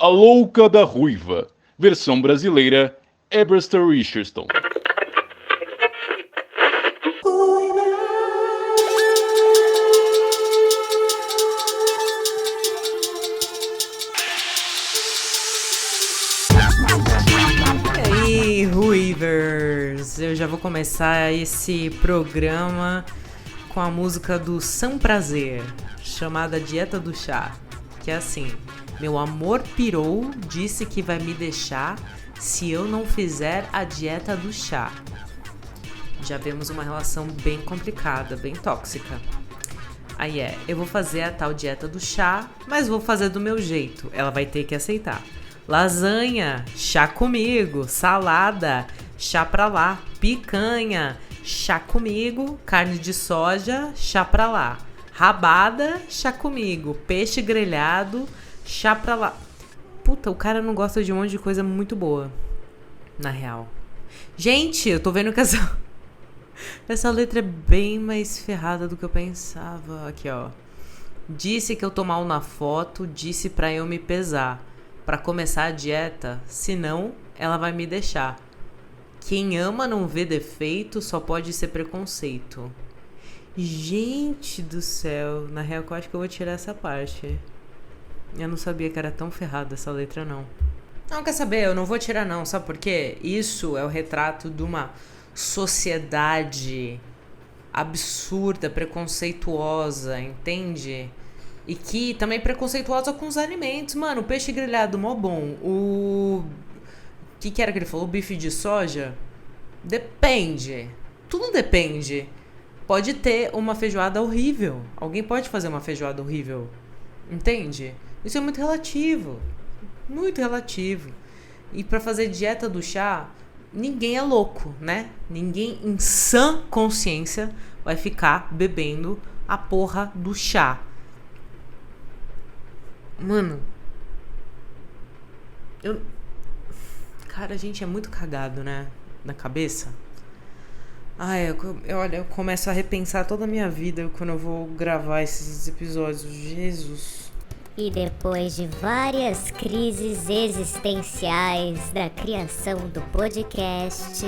A Louca da Ruiva, versão brasileira, Eberster Richardson. E aí, Ruivers, eu já vou começar esse programa com a música do Sam Prazer, chamada Dieta do Chá, que é assim: meu amor pirou, disse que vai me deixar se eu não fizer a dieta do chá. Já vemos uma relação bem complicada, bem tóxica. Aí eu vou fazer a tal dieta do chá, mas vou fazer do meu jeito, ela vai ter que aceitar. Lasanha, chá comigo, salada, chá pra lá, picanha, chá comigo, carne de soja, chá pra lá, rabada, chá comigo, peixe grelhado, chá pra lá. Puta, o cara não gosta de um monte de coisa muito boa, na real. Gente, eu tô vendo que essa letra é bem mais ferrada do que eu pensava. Aqui, ó. Disse que eu tô mal na foto, disse pra eu me pesar. Pra começar a dieta, senão ela vai me deixar. Quem ama não vê defeito, só pode ser preconceito. Gente do céu, na real eu acho que eu vou tirar essa parte. Eu não sabia que era tão ferrada essa letra, não. Não, quer saber? Eu não vou tirar, não. Sabe por quê? Isso é o retrato de uma sociedade absurda, preconceituosa, entende? E que também é preconceituosa com os alimentos. Mano, o peixe grelhado mó bom. O que era que ele falou? O bife de soja? Depende. Tudo depende. Pode ter uma feijoada horrível. Alguém pode fazer uma feijoada horrível. Entende? Isso é muito relativo. Muito relativo. E pra fazer dieta do chá, ninguém é louco, né? Ninguém em sã consciência vai ficar bebendo a porra do chá. Mano, cara, a gente é muito cagado, né? Na cabeça. Ai, olha, eu começo a repensar toda a minha vida quando eu vou gravar esses episódios. Jesus. E depois de várias crises existenciais da criação do podcast...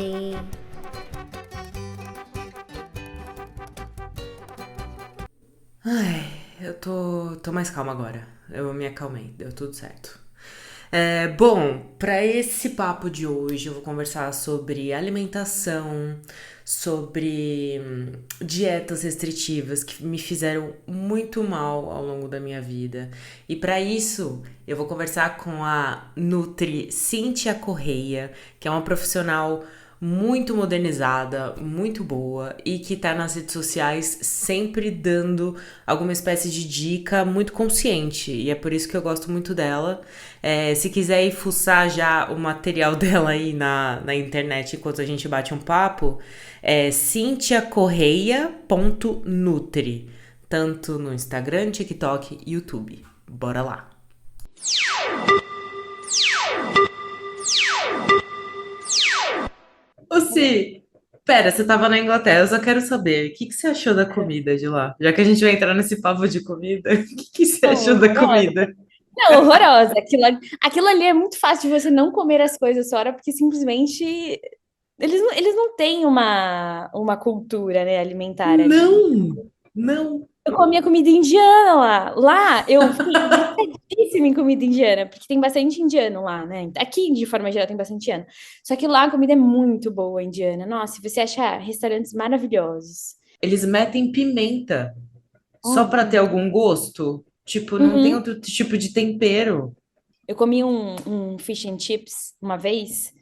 Ai, eu tô mais calma agora. Eu me acalmei, deu tudo certo. Bom, para esse papo de hoje eu vou conversar sobre alimentação, sobre dietas restritivas que me fizeram muito mal ao longo da minha vida. E para isso eu vou conversar com a Nutri Cíntia Correia, que é uma profissional muito modernizada, muito boa e que tá nas redes sociais sempre dando alguma espécie de dica muito consciente, e é por isso que eu gosto muito dela. Se quiser ir fuçar já o material dela aí na internet enquanto a gente bate um papo, é cinciacorreia.nutri, tanto no Instagram, TikTok e YouTube. Bora lá! Si, pera, você tava na Inglaterra, eu só quero saber, o que você achou da comida de lá? Já que a gente vai entrar nesse papo de comida, o que você achou da comida? Não, horrorosa. Aquilo ali é muito fácil de você não comer as coisas fora, porque simplesmente eles não têm uma cultura, né, alimentar ali. Não. Eu comia comida indiana lá. Lá eu fiquei viciadíssima em comida indiana, porque tem bastante indiano lá, né? Aqui, de forma geral, tem bastante indiano. Só que lá a comida é muito boa indiana. Nossa, você acha restaurantes maravilhosos. Eles metem pimenta só pra ter algum gosto? Tipo, não tem outro tipo de tempero. Eu comi um fish and chips uma vez,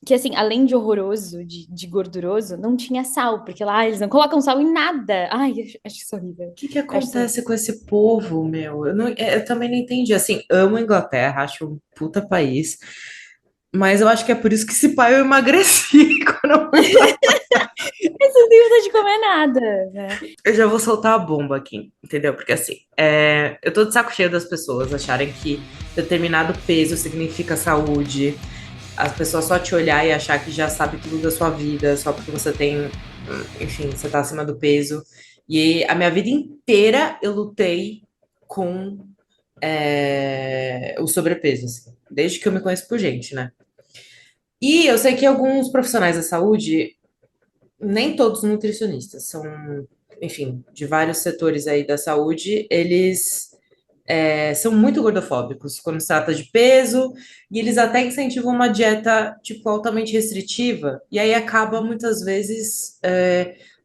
que assim, além de horroroso, de gorduroso, não tinha sal, porque lá eles não colocam sal em nada. Ai, acho isso horrível. O que acontece com esse povo, meu? Eu também não entendi. Assim, amo a Inglaterra, acho um puta país, mas eu acho que é por isso que esse pai eu emagreci quando Mas não tem vontade de comer nada, né? eu já vou soltar a bomba aqui, entendeu? Porque assim, eu tô de saco cheio das pessoas acharem que determinado peso significa saúde, as pessoas só te olhar e achar que já sabe tudo da sua vida, só porque você tem, enfim, você tá acima do peso. E a minha vida inteira eu lutei com o sobrepeso, assim, desde que eu me conheço por gente, né? E eu sei que alguns profissionais da saúde, nem todos nutricionistas, são, enfim, de vários setores aí da saúde, eles são muito gordofóbicos quando se trata de peso, e eles até incentivam uma dieta, tipo, altamente restritiva, e aí acaba muitas vezes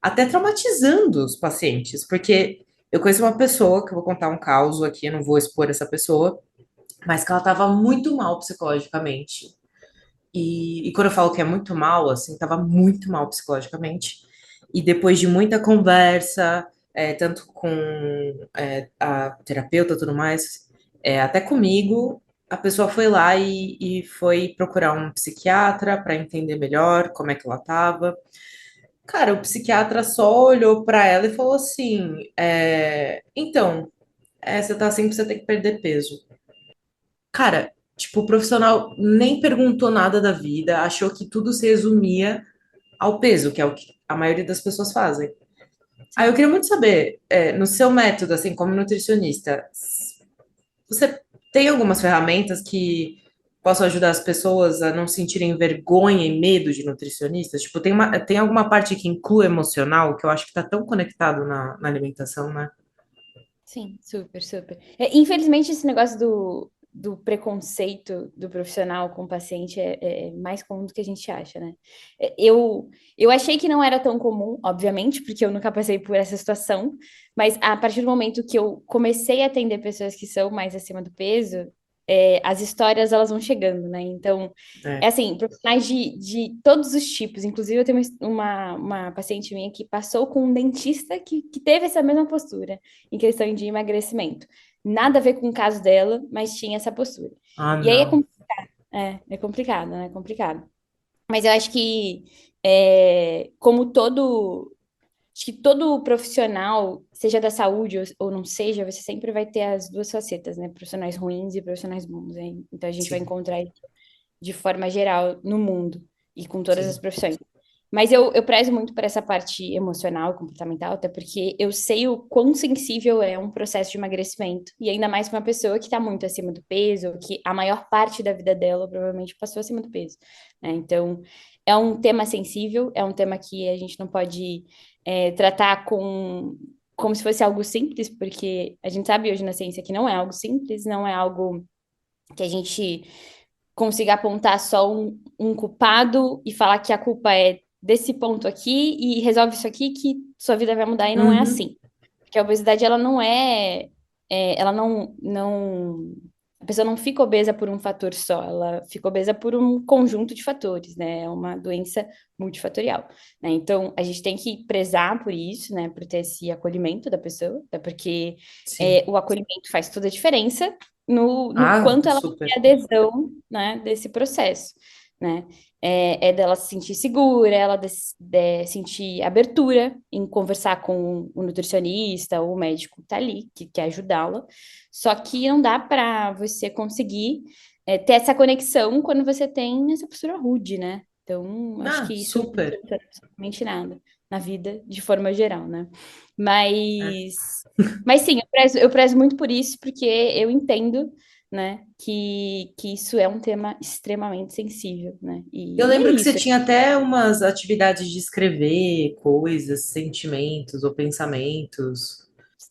até traumatizando os pacientes, porque eu conheço uma pessoa, que eu vou contar um caso aqui, eu não vou expor essa pessoa, mas que ela estava muito mal psicologicamente. E quando eu falo que é muito mal, assim, estava muito mal psicologicamente. E depois de muita conversa, tanto com a terapeuta e tudo mais, até comigo, a pessoa foi lá e foi procurar um psiquiatra para entender melhor como é que ela estava. Cara, o psiquiatra só olhou para ela e falou assim: então, você tá assim porque você tem que perder peso. Cara, tipo, o profissional nem perguntou nada da vida, achou que tudo se resumia ao peso, que é o que a maioria das pessoas fazem. Aí eu Sim. queria muito saber, no seu método, assim, como nutricionista, você tem algumas ferramentas que possam ajudar as pessoas a não sentirem vergonha e medo de nutricionistas? Tipo, tem alguma parte que inclui emocional, que eu acho que está tão conectado na alimentação, né? Sim, super, super. Infelizmente, esse negócio do preconceito do profissional com o paciente é mais comum do que a gente acha, né? Eu achei que não era tão comum, obviamente, porque eu nunca passei por essa situação, mas a partir do momento que eu comecei a atender pessoas que são mais acima do peso, as histórias elas vão chegando, né? Então, É. assim, profissionais de todos os tipos. Inclusive, eu tenho uma paciente minha que passou com um dentista que teve essa mesma postura em questão de emagrecimento. Nada a ver com o caso dela, mas tinha essa postura. Ah, E aí não. é complicado, né? É complicado. Mas eu acho que, como acho que todo profissional, seja da saúde ou não seja, você sempre vai ter as duas facetas, né? Profissionais ruins e profissionais bons, né? Então a gente vai Sim, encontrar isso de forma geral no mundo e com todas as sim. profissões. Mas eu prezo muito por essa parte emocional, comportamental, até porque eu sei o quão sensível é um processo de emagrecimento. E ainda mais para uma pessoa que está muito acima do peso, que a maior parte da vida dela provavelmente passou acima do peso, né? Então, é um tema sensível, é um tema que a gente não pode tratar como se fosse algo simples, porque a gente sabe hoje na ciência que não é algo simples, não é algo que a gente consiga apontar só um culpado e falar que a culpa é desse ponto aqui e resolve isso aqui que sua vida vai mudar e não é Uhum. assim. Porque a obesidade, ela não ela não, a pessoa não fica obesa por um fator só, ela fica obesa por um conjunto de fatores, né? É uma doença multifatorial, né? Então, a gente tem que prezar por isso, né? Por ter esse acolhimento da pessoa, até porque Sim. o acolhimento faz toda a diferença no Ah, quanto ela tem super. adesão, né, desse processo, né? É dela se sentir segura, ela de sentir abertura em conversar com o nutricionista ou o médico que tá ali, que quer ajudá-la. Só que não dá para você conseguir ter essa conexão quando você tem essa postura rude, né? Então, acho Ah, que isso não super. adianta absolutamente nada na vida, de forma geral, né? É. Mas, mas sim, eu prezo muito por isso, porque eu entendo, né, que isso é um tema extremamente sensível, né? Eu E é lembro que você isso. tinha até umas atividades de escrever coisas, sentimentos ou pensamentos.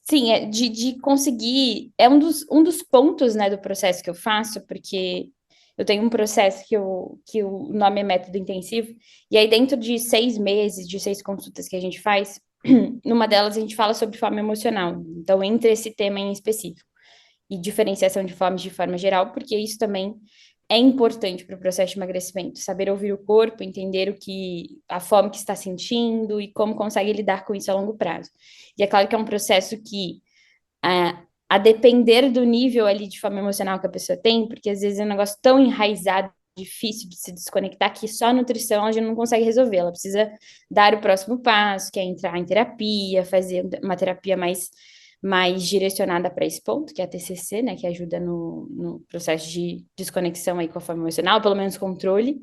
Sim, de conseguir. É um dos pontos, né, do processo que eu faço, porque eu tenho um processo que o nome é método intensivo, e aí dentro de 6 meses, de 6 consultas que a gente faz, numa delas a gente fala sobre fome emocional. Então, entra esse tema em específico. E diferenciação de fomes de forma geral, porque isso também é importante para o processo de emagrecimento. Saber ouvir o corpo, entender a fome que está sentindo e como consegue lidar com isso a longo prazo. E é claro que é um processo que, a depender do nível ali de fome emocional que a pessoa tem, porque às vezes é um negócio tão enraizado, difícil de se desconectar, que só a nutrição a gente não consegue resolver. Ela precisa dar o próximo passo, que é entrar em terapia, fazer uma terapia mais direcionada para esse ponto, que é a TCC, né, que ajuda no processo de desconexão aí com a fome emocional, pelo menos controle.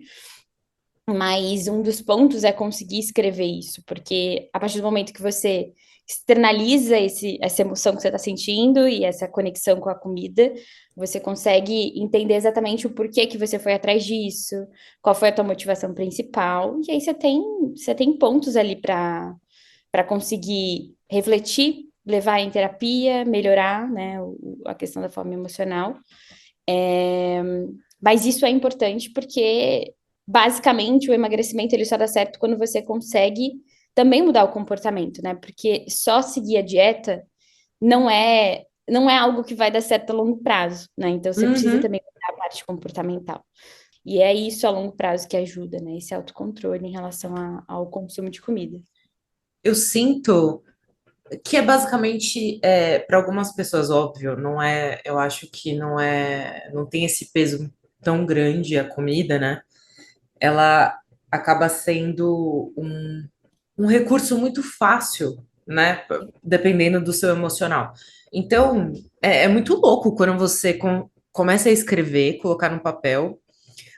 Mas um dos pontos é conseguir escrever isso, porque a partir do momento que você externaliza essa emoção que você está sentindo e essa conexão com a comida, você consegue entender exatamente o porquê que você foi atrás disso, qual foi a tua motivação principal, e aí você tem pontos ali para conseguir refletir, levar em terapia, melhorar, né, a questão da fome emocional. Mas isso é importante porque, basicamente, o emagrecimento ele só dá certo quando você consegue também mudar o comportamento, né? Porque só seguir a dieta não é algo que vai dar certo a longo prazo, né? Então você precisa Uhum. também mudar a parte comportamental. E é isso a longo prazo que ajuda, né? Esse autocontrole em relação ao consumo de comida. Eu sinto que é basicamente, para algumas pessoas, óbvio, não é, eu acho que não tem esse peso tão grande a comida, né? Ela acaba sendo um recurso muito fácil, né? Dependendo do seu emocional. Então, é muito louco quando você começa a escrever, colocar no papel,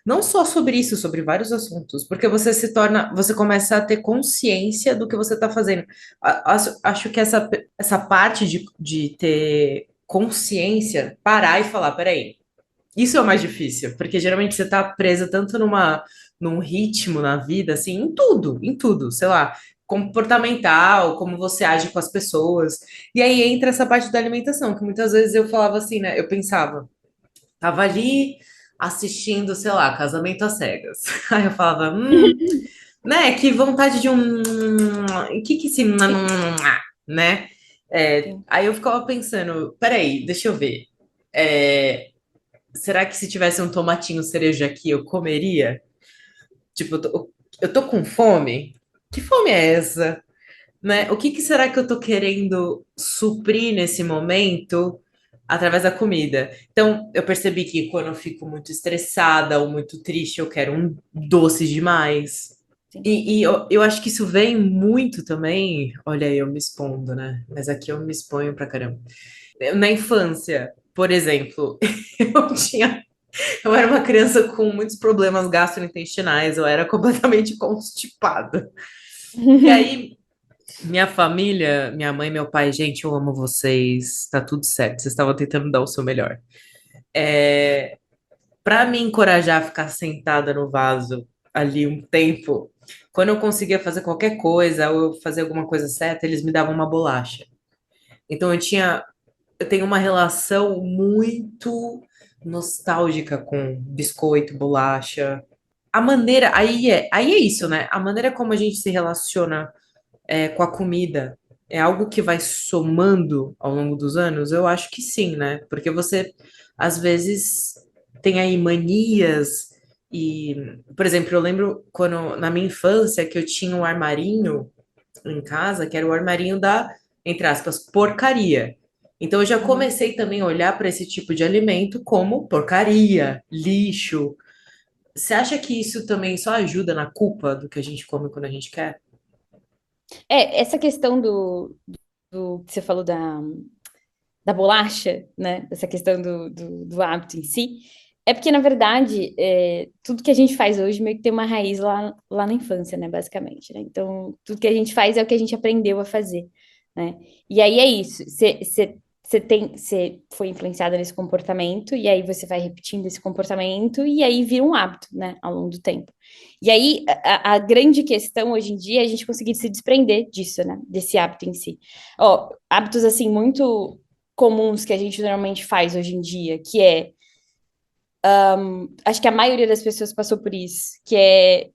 não só sobre isso, sobre vários assuntos, porque você começa a ter consciência do que você está fazendo. Acho que essa parte de ter consciência, parar e falar, peraí, isso é o mais difícil, porque geralmente você tá presa tanto num ritmo na vida, assim, em tudo, sei lá, comportamental, como você age com as pessoas. E aí entra essa parte da alimentação, que muitas vezes eu falava assim, né? Eu pensava, tava ali assistindo, sei lá, Casamento às Cegas. Aí eu falava, né? Que vontade de um. O que que esse. Né? Sim. Aí eu ficava pensando, peraí, deixa eu ver. É, será que se tivesse um tomatinho cereja aqui, eu comeria? Tipo, eu tô com fome? Que fome é essa? Né? O que que será que eu tô querendo suprir nesse momento através da comida? Então, eu percebi que quando eu fico muito estressada ou muito triste, eu quero um doce demais. Sim. E eu acho que isso vem muito também. Olha aí, eu me expondo, né? Mas aqui eu me exponho pra caramba. Na infância, por exemplo, eu tinha eu era uma criança com muitos problemas gastrointestinais, eu era completamente constipada. E aí, minha família, minha mãe e meu pai, gente, eu amo vocês, tá tudo certo, vocês estavam tentando dar o seu melhor. Para me encorajar a ficar sentada no vaso ali um tempo, quando eu conseguia fazer qualquer coisa ou eu fazer alguma coisa certa, eles me davam uma bolacha. Então eu tenho uma relação muito nostálgica com biscoito, bolacha. A maneira, aí é isso, né? A maneira como a gente se relaciona com a comida é algo que vai somando ao longo dos anos? Eu acho que sim, né? Porque você, às vezes, tem aí manias e, por exemplo, eu lembro quando, na minha infância, que eu tinha um armarinho em casa, que era o armarinho da, entre aspas, porcaria. Então eu já Uhum. comecei também a olhar para esse tipo de alimento como porcaria, lixo. Você acha que isso também só ajuda na culpa do que a gente come quando a gente quer? Essa questão do que você falou da bolacha, né? Essa questão do hábito em si, é porque, na verdade, tudo que a gente faz hoje meio que tem uma raiz lá na infância, né? Basicamente, né? Então, tudo que a gente faz é o que a gente aprendeu a fazer, né? E aí é isso. Você foi influenciada nesse comportamento, e aí você vai repetindo esse comportamento, e aí vira um hábito, né? Ao longo do tempo. E aí, a grande questão hoje em dia é a gente conseguir se desprender disso, né? Desse hábito em si. Ó, hábitos, assim, muito comuns que a gente normalmente faz hoje em dia, que é, acho que a maioria das pessoas passou por isso, que é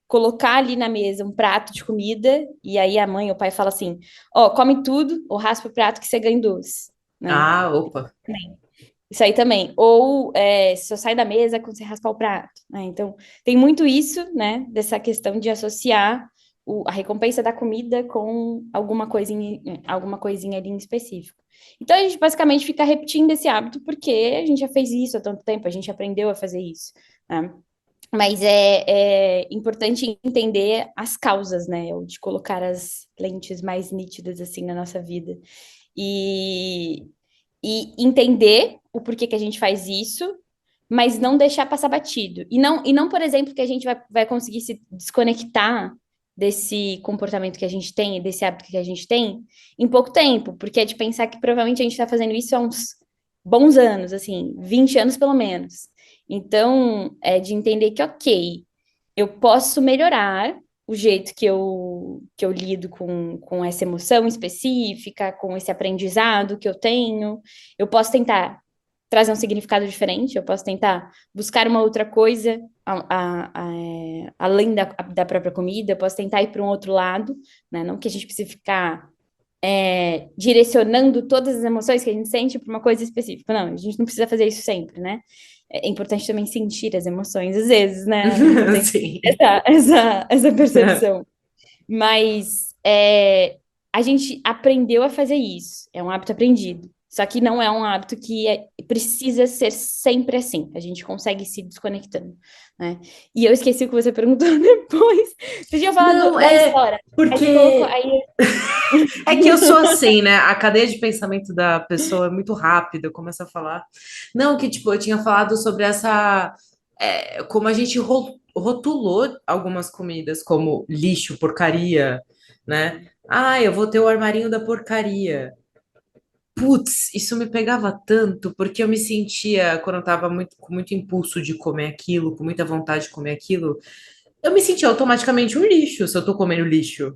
colocar ali na mesa um prato de comida, e aí a mãe ou o pai fala assim, ó, come tudo, ou raspa o prato que você ganha doce, né? Ah, opa. Isso aí também. Ou só sai da mesa quando você raspar o prato, né? Então, tem muito isso, né? Dessa questão de associar a recompensa da comida com alguma coisinha ali em específico. Então, a gente basicamente fica repetindo esse hábito porque a gente já fez isso há tanto tempo, a gente aprendeu a fazer isso, né? Mas é importante entender as causas, né? Ou de colocar as lentes mais nítidas, assim, na nossa vida. E, e entender o porquê que a gente faz isso, mas não deixar passar batido. E não, por exemplo, que a gente vai conseguir se desconectar desse comportamento que a gente tem, desse hábito que a gente tem, em pouco tempo, porque é de pensar que provavelmente a gente está fazendo isso há uns bons anos, assim, 20 anos pelo menos. Então, é de entender que, ok, eu posso melhorar o jeito que eu lido com essa emoção específica, com esse aprendizado que eu tenho. Eu posso tentar trazer um significado diferente, eu posso tentar buscar uma outra coisa além da própria comida, eu posso tentar ir para um outro lado, né? Não que a gente precise ficar direcionando todas as emoções que a gente sente para uma coisa específica. Não, a gente não precisa fazer isso sempre, né? É importante também sentir as emoções, às vezes, né? A gente tem Sim. essa percepção. Mas a gente aprendeu a fazer isso, é um hábito aprendido. Só que não é um hábito que precisa ser sempre assim. A gente consegue ir se desconectando, né? E eu esqueci o que você perguntou depois. Você tinha falado Não, da história. Aí você colocou, porque é que eu sou assim, né? A cadeia de pensamento da pessoa é muito rápida, eu começo a falar. Não, que tipo, eu tinha falado sobre essa. Como a gente rotulou algumas comidas como lixo, porcaria, né? Ah, eu vou ter o armarinho da porcaria. Putz, isso me pegava tanto, porque eu me sentia, quando eu tava com muito impulso de comer aquilo, com muita vontade de comer aquilo, eu me sentia automaticamente um lixo se eu tô comendo lixo,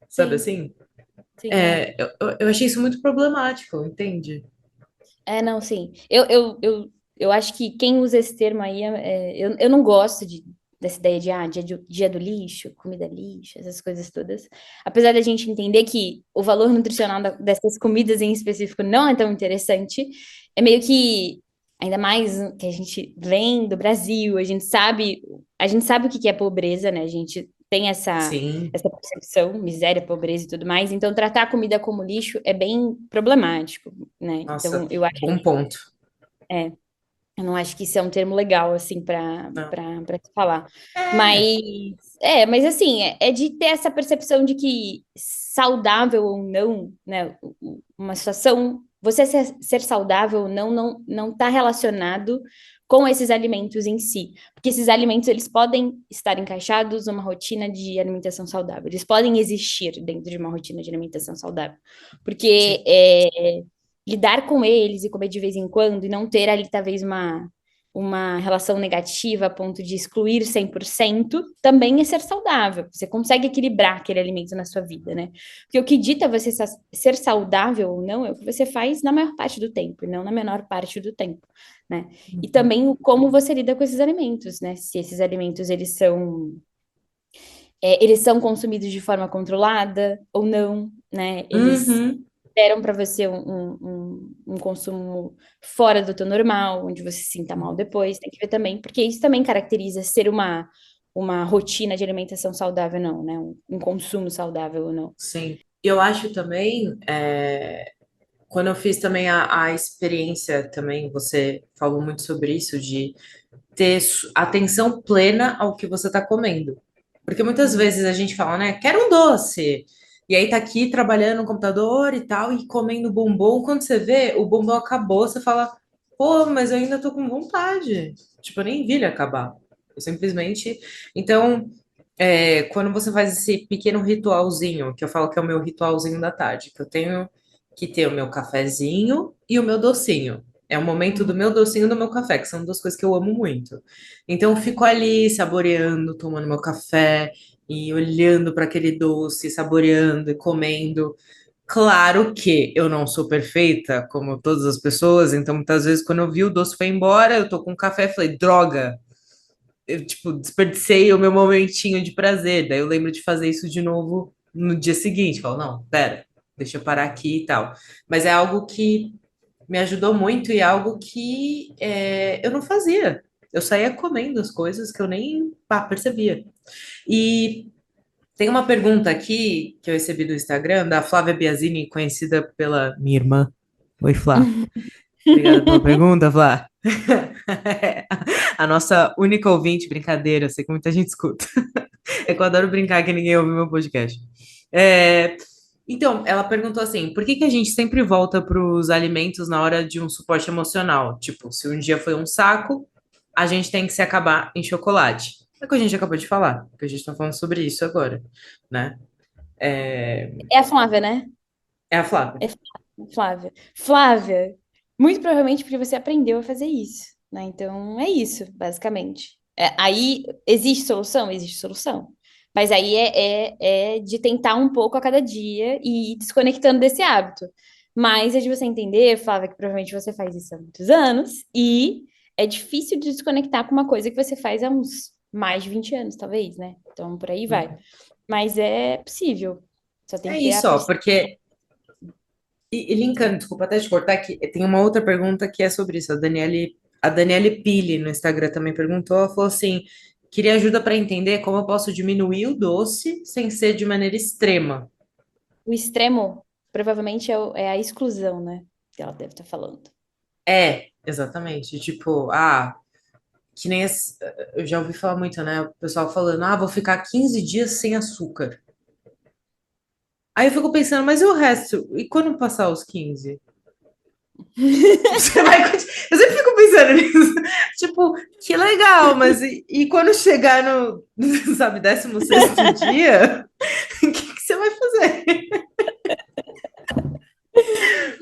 sabe sim, assim? sim, Eu achei isso muito problemático, entende? não, sim. Eu acho que quem usa esse termo aí, eu não gosto dessa ideia de dia do lixo, comida lixo, essas coisas todas. Apesar da gente entender que o valor nutricional dessas comidas em específico não é tão interessante, é meio que, ainda mais que a gente vem do Brasil, a gente sabe o que que é pobreza, né? A gente tem essa, Sim, essa percepção, miséria, pobreza e tudo mais. Então, tratar a comida como lixo é bem problemático, né? Então, nossa, eu acho, bom ponto. eu não acho que isso é um termo legal, assim, Não. para se falar. Mas assim, é de ter essa percepção de que saudável ou não, né? Uma situação, você ser saudável ou não está relacionado com esses alimentos em si. Porque esses alimentos, eles podem estar encaixados numa rotina de alimentação saudável. Eles podem existir dentro de uma rotina de alimentação saudável. Sim. Porque lidar com eles e comer de vez em quando e não ter ali talvez uma relação negativa a ponto de excluir 100% também é ser saudável. Você consegue equilibrar aquele alimento na sua vida, né? Porque o que dita você ser saudável ou não é o que você faz na maior parte do tempo, e não na menor parte do tempo, né? E também o como você lida com esses alimentos, né? Se esses alimentos eles são consumidos de forma controlada ou não, né? Eles Uhum. deram para você um consumo fora do teu normal, onde você se sinta mal depois. Tem que ver também, porque isso também caracteriza ser uma rotina de alimentação saudável, não, né? Um consumo saudável ou não. Sim. Eu acho também, quando eu fiz também a experiência também, você falou muito sobre isso, de ter atenção plena ao que você está comendo. Porque muitas Uhum. vezes a gente fala, né, quero um doce. E aí tá aqui trabalhando no computador e tal, e comendo bombom. Quando você vê, o bombom acabou, você fala, pô, mas eu ainda tô com vontade. Tipo, eu nem vi ele acabar. Eu simplesmente. Então, quando você faz esse pequeno ritualzinho, que eu falo que é o meu ritualzinho da tarde, que eu tenho que ter o meu cafezinho e o meu docinho. É o momento do Uhum. meu docinho e do meu café, que são duas coisas que eu amo muito. Então, eu fico ali saboreando, tomando meu café e olhando para aquele doce, saboreando e comendo. Claro que eu não sou perfeita, como todas as pessoas, então muitas vezes quando eu vi o doce foi embora, eu tô com café e falei, droga, eu, tipo, desperdicei o meu momentinho de prazer. Daí eu lembro de fazer isso de novo no dia seguinte. Falo, não, pera, deixa eu parar aqui e tal. Mas é algo que me ajudou muito e é algo que eu não fazia. Eu saía comendo as coisas que eu nem percebia. E tem uma pergunta aqui que eu recebi do Instagram, da Flávia Biasini, conhecida pela minha irmã. Oi, Flá. Obrigada pela pergunta, Flá. A nossa única ouvinte, brincadeira, sei que muita gente escuta. É que eu adoro brincar que ninguém ouve meu podcast. É, então, ela perguntou assim: por que que a gente sempre volta para os alimentos na hora de um suporte emocional? Tipo, se um dia foi um saco, a gente tem que se acabar em chocolate. É o que a gente acabou de falar, porque a gente tá falando sobre isso agora, né? É, É a Flávia, né? é a Flávia. É Flávia. Flávia, muito provavelmente porque você aprendeu a fazer isso, né? Então é isso, basicamente. Aí existe solução? Existe solução. Mas aí é de tentar um pouco a cada dia e ir desconectando desse hábito. Mas é de você entender, Flávia, que provavelmente você faz isso há muitos anos, e é difícil de desconectar com uma coisa que você faz há uns mais de 20 anos, talvez, né? Então por aí vai. Mas é possível. Só tem É que ter a isso, ó, persistência. porque. E linkando, desculpa até te cortar, que tem uma outra pergunta que é sobre isso. A Daniele Pili no Instagram também perguntou, ela falou assim: queria ajuda para entender como eu posso diminuir o doce sem ser de maneira extrema. O extremo provavelmente é a exclusão, né? Que ela deve estar falando. Exatamente. Tipo, que nem eu já ouvi falar muito, né? O pessoal falando, vou ficar 15 dias sem açúcar. Aí eu fico pensando, mas e o resto? E quando passar os 15? Eu sempre fico pensando nisso. Tipo, que legal, mas e quando chegar no, sabe, 16º dia, o que você vai fazer?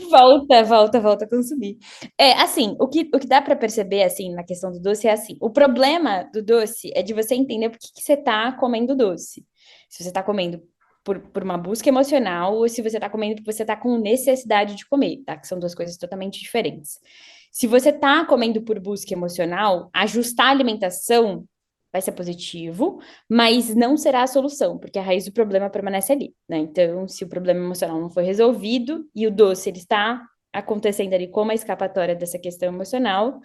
Volta a consumir. É, assim, o que dá para perceber, assim, na questão do doce é assim, o problema do doce é de você entender por que você tá comendo doce. Se você tá comendo por uma busca emocional ou se você tá comendo porque você tá com necessidade de comer, tá? Que são duas coisas totalmente diferentes. Se você tá comendo por busca emocional, ajustar a alimentação vai ser positivo, mas não será a solução, porque a raiz do problema permanece ali, né? Então, se o problema emocional não foi resolvido e o doce ele está acontecendo ali como a escapatória dessa questão emocional,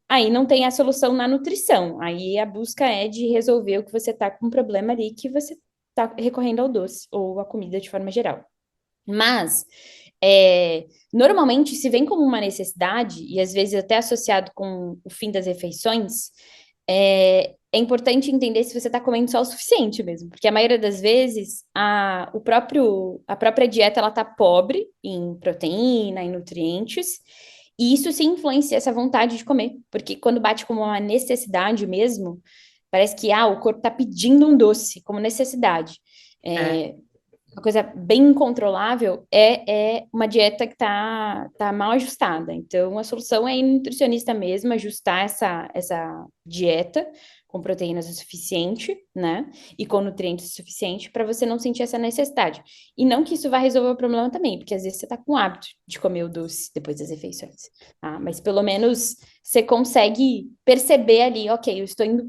aí não tem a solução na nutrição. Aí a busca é de resolver o que você está com um problema ali que você está recorrendo ao doce ou à comida de forma geral. Mas normalmente se vem como uma necessidade, e às vezes até associado com o fim das refeições, é importante entender se você está comendo só o suficiente mesmo, porque a maioria das vezes a própria dieta ela tá pobre em proteína, em nutrientes, e isso sim influencia essa vontade de comer, porque quando bate como uma necessidade mesmo, parece que o corpo está pedindo um doce como necessidade. É, Uma coisa bem incontrolável é uma dieta que tá mal ajustada. Então, a solução é ir no nutricionista mesmo, ajustar essa dieta com proteínas o suficiente, né? E com nutrientes o suficiente para você não sentir essa necessidade. E não que isso vai resolver o problema também, porque às vezes você tá com o hábito de comer o doce depois das refeições, tá? Mas pelo menos você consegue perceber ali, ok, eu estou indo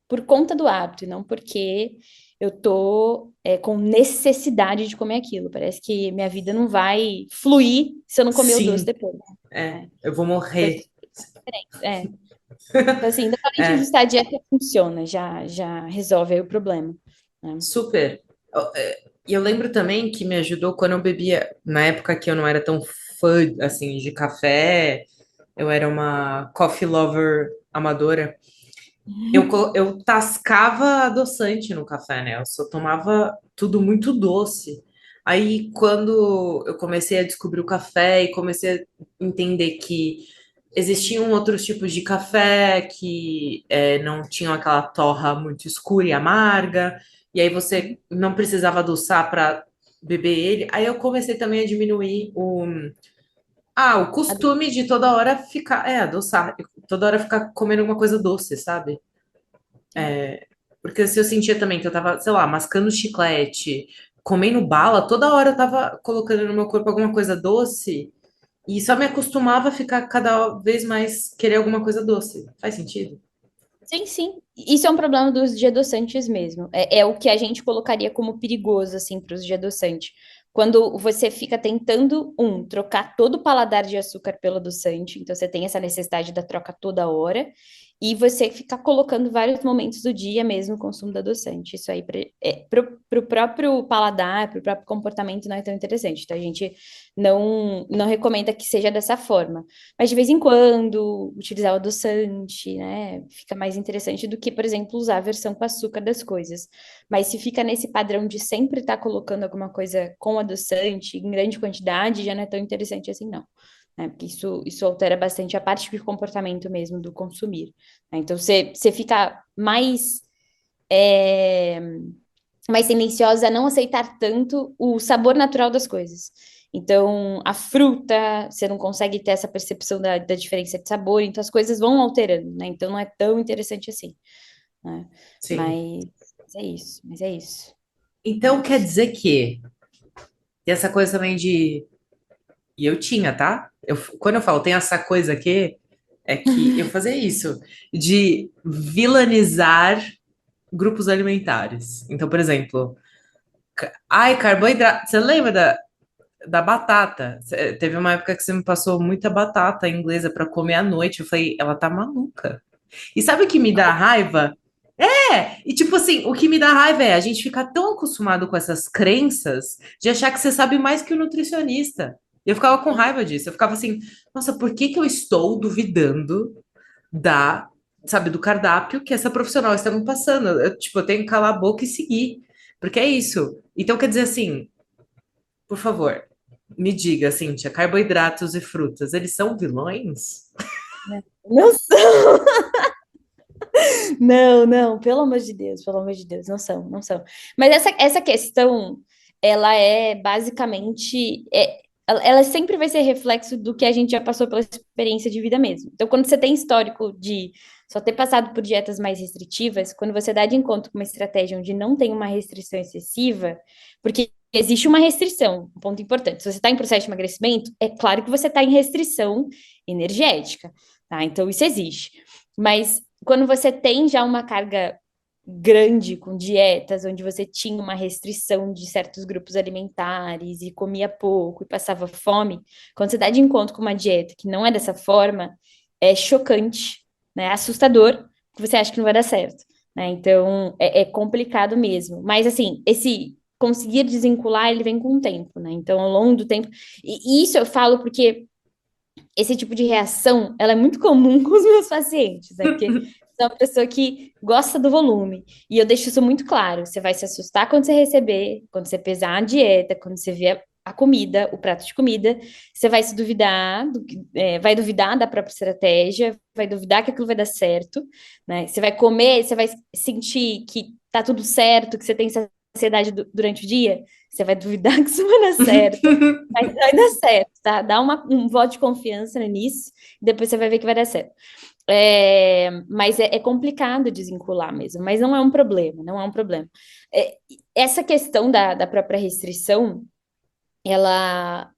por conta do hábito, e não porque eu tô com necessidade de comer aquilo. Parece que minha vida não vai fluir se eu não comer o doce sim, depois. Né? eu vou Coisas morrer. diferentes. Então, assim, independente de É, ajustar a dieta, funciona, já resolve aí o problema. Né? super. E eu lembro também que me ajudou quando eu bebia, na época que eu não era tão fã, assim, de café, eu era uma coffee lover amadora. Eu tascava adoçante no café, né? Eu só tomava tudo muito doce. Aí, quando eu comecei a descobrir o café e comecei a entender que existiam outros tipos de café que não tinham aquela torra muito escura e amarga, e aí você não precisava adoçar para beber ele, aí eu comecei também a diminuir o costume de toda hora ficar, adoçar, toda hora ficar comendo alguma coisa doce, sabe? Porque se eu sentia também que eu tava, sei lá, mascando chiclete, comendo bala, toda hora eu tava colocando no meu corpo alguma coisa doce e só me acostumava a ficar cada vez mais querer alguma coisa doce. Faz sentido? Sim, sim. Isso é um problema dos de adoçantes mesmo. É o que a gente colocaria como perigoso, assim, para os de adoçante. Quando você fica tentando, trocar todo o paladar de açúcar pelo adoçante, então você tem essa necessidade da troca toda hora, e você fica colocando vários momentos do dia mesmo o consumo do adoçante. Isso aí, pro próprio paladar, pro próprio comportamento, não é tão interessante. Então, a gente não recomenda que seja dessa forma. Mas de vez em quando, utilizar o adoçante, né? Fica mais interessante do que, por exemplo, usar a versão com açúcar das coisas. Mas se fica nesse padrão de sempre estar colocando alguma coisa com adoçante em grande quantidade, já não é tão interessante assim, não. né? Porque isso altera bastante a parte de comportamento mesmo do consumir, né? Então, você fica é, mais tendenciosa a não aceitar tanto o sabor natural das coisas. Então, a fruta, você não consegue ter essa percepção da diferença de sabor, então as coisas vão alterando, né? Então, não é tão interessante assim, né? Sim. Mas é isso, mas é isso. Então quer dizer que tem essa coisa também de. E eu tinha, tá? Quando eu falo tem essa coisa aqui, é que eu fazia isso, de vilanizar grupos alimentares. Então, por exemplo, ai, carboidrato. Você lembra da batata? Teve uma época que você me passou muita batata inglesa para comer à noite. Eu falei, ela tá maluca. E sabe o que me dá raiva? E tipo assim, o que me dá raiva é a gente ficar tão acostumado com essas crenças de achar que você sabe mais que o nutricionista. Eu ficava com raiva disso. Eu ficava assim, nossa, por que que eu estou duvidando da, sabe, do cardápio que essa profissional está me passando? Tipo, eu tenho que calar a boca e seguir. Porque é isso. Então, quer dizer assim, por favor, me diga, Cíntia, carboidratos e frutas, eles são vilões? Não são, não, não, pelo amor de Deus, não são, não são. Mas essa questão, ela é basicamente, ela sempre vai ser reflexo do que a gente já passou pela experiência de vida mesmo. Então, quando você tem histórico de só ter passado por dietas mais restritivas, quando você dá de encontro com uma estratégia onde não tem uma restrição excessiva, porque existe uma restrição, um ponto importante. Se você está em processo de emagrecimento, é claro que você está em restrição energética, tá? Então, isso existe. Mas quando você tem já uma carga grande com dietas, onde você tinha uma restrição de certos grupos alimentares e comia pouco e passava fome, quando você dá de encontro com uma dieta que não é dessa forma, é chocante, né? É assustador, que você acha que não vai dar certo, né? Então, é complicado mesmo. Mas, assim, esse conseguir desvincular, ele vem com o tempo, né? Então, ao longo do tempo... E isso eu falo porque esse tipo de reação, ela é muito comum com os meus pacientes, né? Porque sou uma pessoa que gosta do volume. E eu deixo isso muito claro. Você vai se assustar quando você receber, quando você pesar a dieta, quando você ver a comida, o prato de comida, você vai se duvidar, vai duvidar da própria estratégia, vai duvidar que aquilo vai dar certo, né? Você vai comer, você vai sentir que tá tudo certo, que você tem saciedade durante o dia, você vai duvidar que isso vai dar certo. Mas vai dar certo, tá? Dá um voto de confiança nisso, depois você vai ver que vai dar certo. Mas é complicado desvincular mesmo, mas não é um problema, não é um problema. Essa questão da própria restrição, ela,